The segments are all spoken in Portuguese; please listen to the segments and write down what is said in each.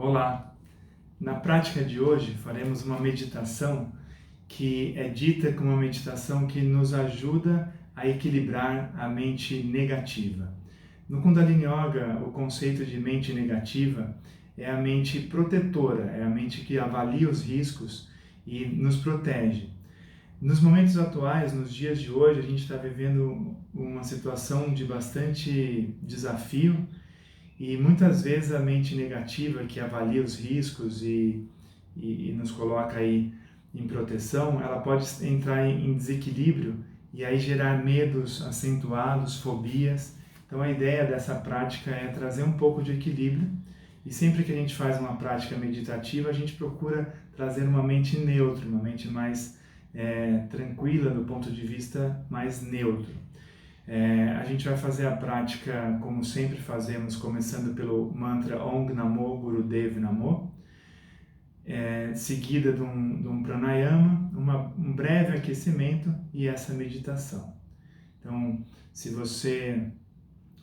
Olá! Na prática de hoje faremos uma meditação que é dita como uma meditação que nos ajuda a equilibrar a mente negativa. No Kundalini Yoga, o conceito de mente negativa é a mente protetora, é a mente que avalia os riscos e nos protege. Nos momentos atuais, nos dias de hoje, a gente está vivendo uma situação de bastante desafio. E muitas vezes a mente negativa que avalia os riscos e nos coloca aí em proteção, ela pode entrar em desequilíbrio e aí gerar medos acentuados, fobias. Então a ideia dessa prática é trazer um pouco de equilíbrio e sempre que a gente faz uma prática meditativa, a gente procura trazer uma mente neutra, uma mente mais tranquila do ponto de vista mais neutro. A gente vai fazer a prática como sempre fazemos, começando pelo mantra Om Namo Gurudev Namo, seguida de um pranayama, um breve aquecimento e essa meditação. Então, se você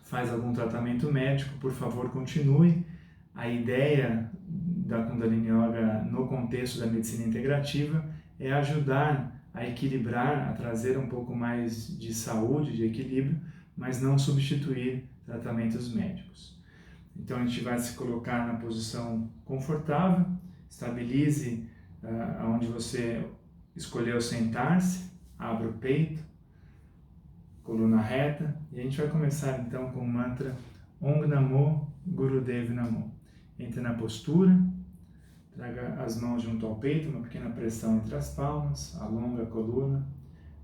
faz algum tratamento médico, por favor, continue. A ideia da Kundalini Yoga no contexto da medicina integrativa é ajudar a equilibrar, a trazer um pouco mais de saúde, de equilíbrio, mas não substituir tratamentos médicos. Então a gente vai se colocar na posição confortável, estabilize onde você escolheu sentar-se, abra o peito, coluna reta, e a gente vai começar então com o mantra Om Namo Gurudev Namo. Entre na postura, traga as mãos junto ao peito, uma pequena pressão entre as palmas, alonga a coluna,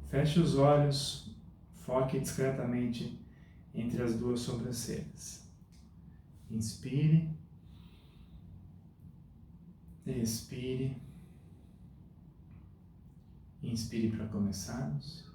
feche os olhos, foque discretamente entre as duas sobrancelhas. Inspire, expire, inspire para começarmos.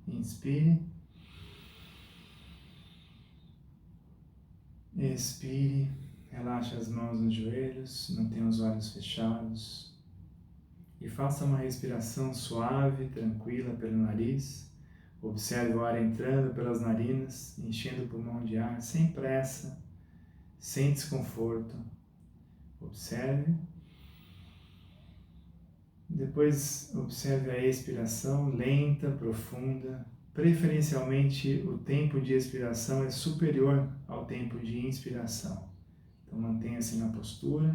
Inspire, expire, relaxe as mãos nos joelhos, mantenha os olhos fechados e faça uma respiração suave, tranquila pelo nariz, Observe o ar entrando pelas narinas, enchendo o pulmão de ar, sem pressa, sem desconforto. Observe. Depois observe a expiração lenta, profunda. Preferencialmente o tempo de expiração é superior ao tempo de inspiração. Então mantenha-se na postura,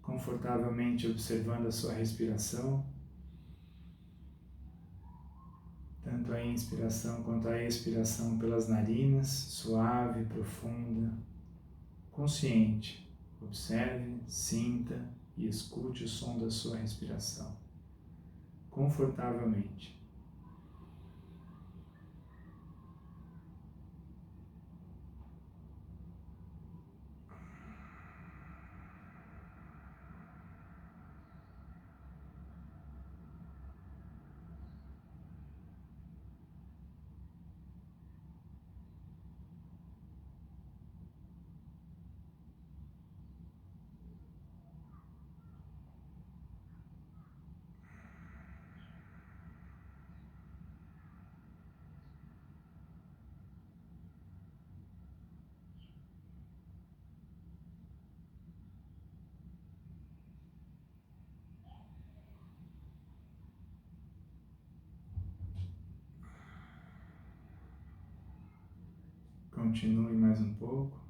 confortavelmente observando a sua respiração. Tanto a inspiração quanto a expiração pelas narinas, suave, profunda, consciente. Observe, sinta e escute o som da sua respiração, confortavelmente. Continue mais um pouco.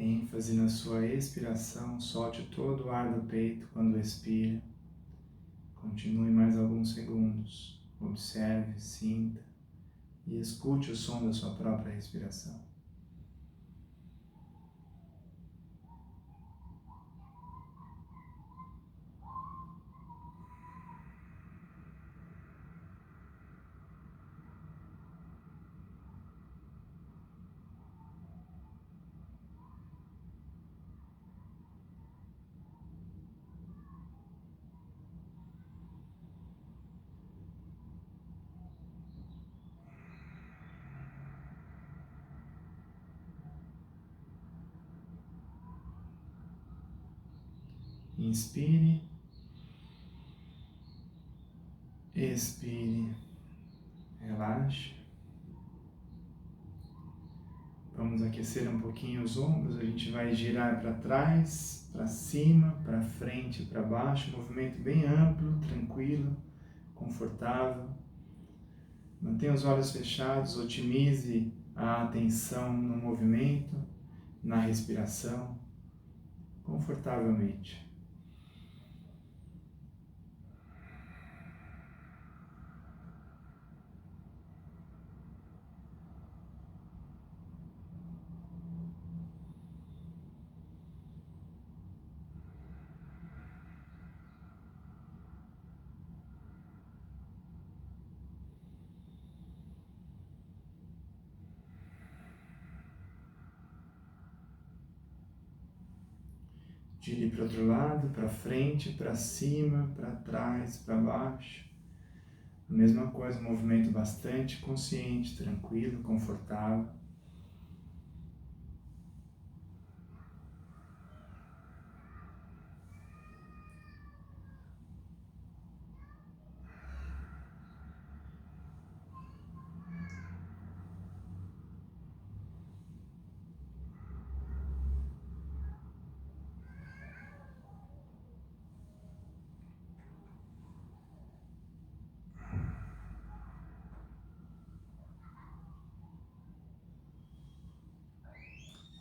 ênfase na sua expiração, solte todo o ar do peito quando expira. Continue mais alguns segundos. Observe, sinta e escute o som da sua própria respiração. Inspire, expire, relaxe. Vamos aquecer um pouquinho os ombros, a gente vai girar para trás, para cima, para frente, para baixo, movimento bem amplo, tranquilo, confortável. Mantenha os olhos fechados, otimize a atenção no movimento, na respiração, confortavelmente. Gire para o outro lado, para frente, para cima, para trás, para baixo. A mesma coisa, um movimento bastante consciente, tranquilo, confortável.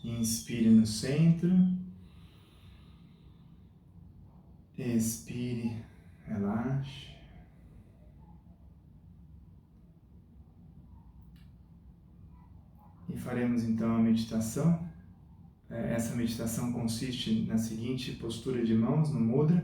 Inspire no centro, expire, relaxe. E faremos então a meditação. Essa meditação consiste na seguinte postura de mãos, no mudra,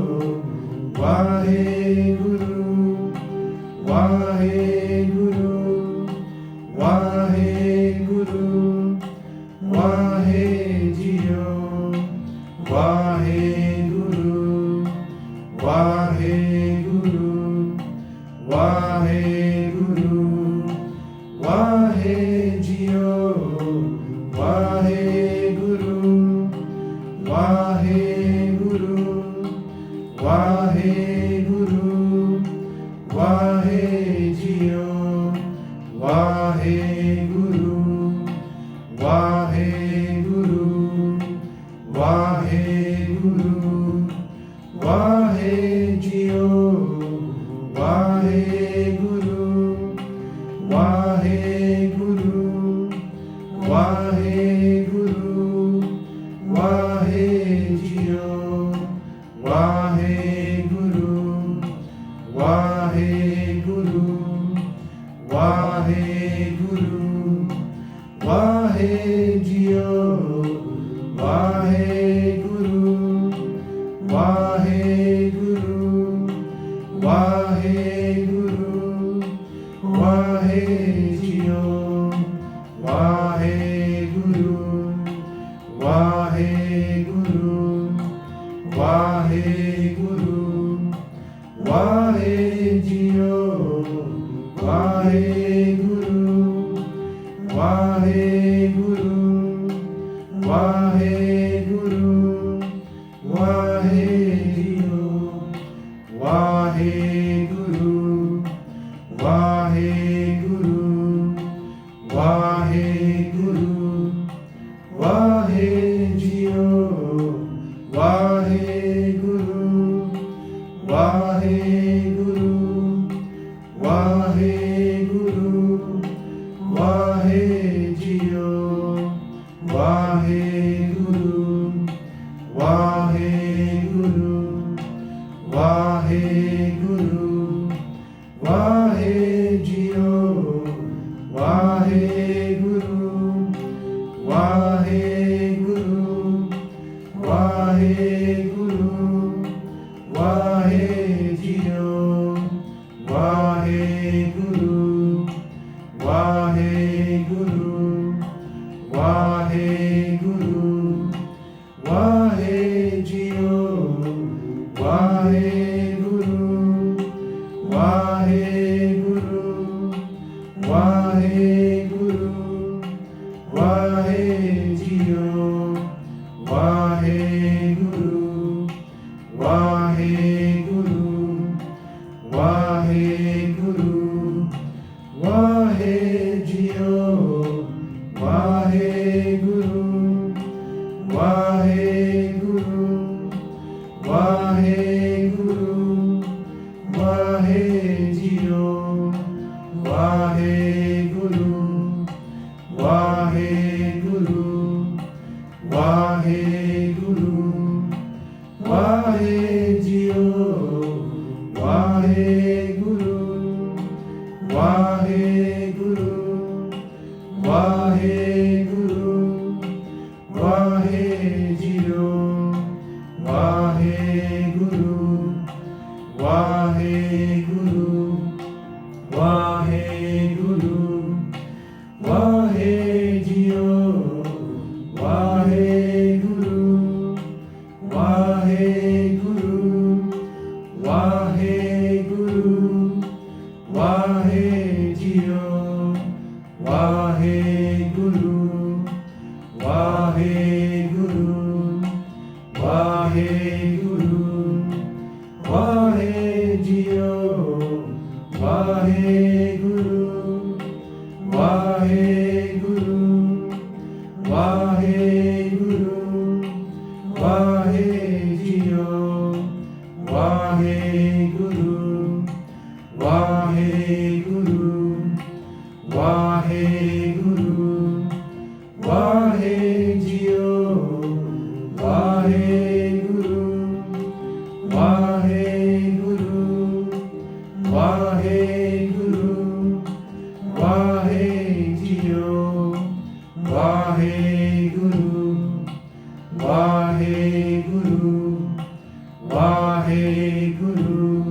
Waheguru, Waheguru,